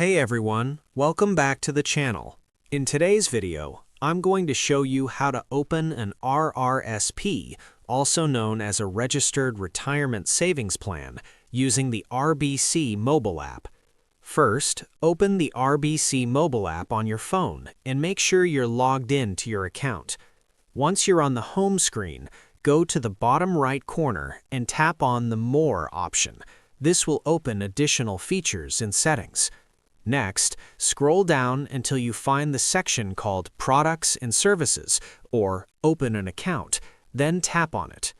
Hey everyone, welcome back to the channel. In today's video, I'm going to show you how to open an RRSP, also known as a Registered Retirement Savings Plan, using the RBC mobile app. First, open the RBC mobile app on your phone and make sure you're logged in to your account. Once you're on the home screen, go to the bottom right corner and tap on the More option. This will open additional features and settings. Next, scroll down until you find the section called Products and Services, or Open an Account, then tap on it.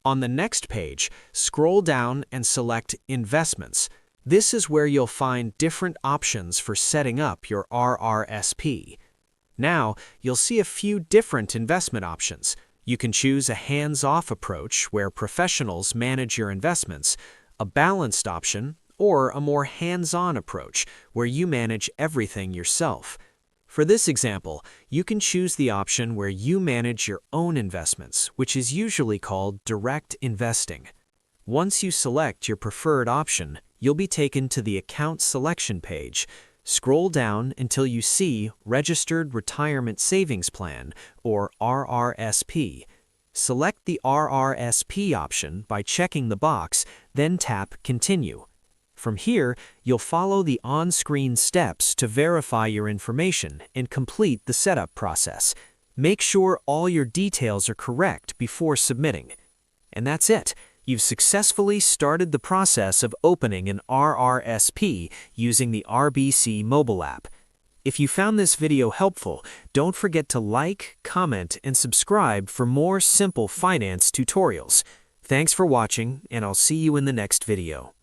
On the next page, scroll down and select Investments. This is where you'll find different options for setting up your RRSP. Now, you'll see a few different investment options. You can choose a hands-off approach where professionals manage your investments, a balanced option, or a more hands-on approach where you manage everything yourself. For this example, you can choose the option where you manage your own investments, which is usually called direct investing. Once you select your preferred option, you'll be taken to the Account Selection page. Scroll down until you see Registered Retirement Savings Plan, or RRSP. Select the RRSP option by checking the box, then tap Continue. From here, you'll follow the on-screen steps to verify your information and complete the setup process. Make sure all your details are correct before submitting. And that's it. You've successfully started the process of opening an RRSP using the RBC mobile app. If you found this video helpful, don't forget to like, comment, and subscribe for more simple finance tutorials. Thanks for watching, and I'll see you in the next video.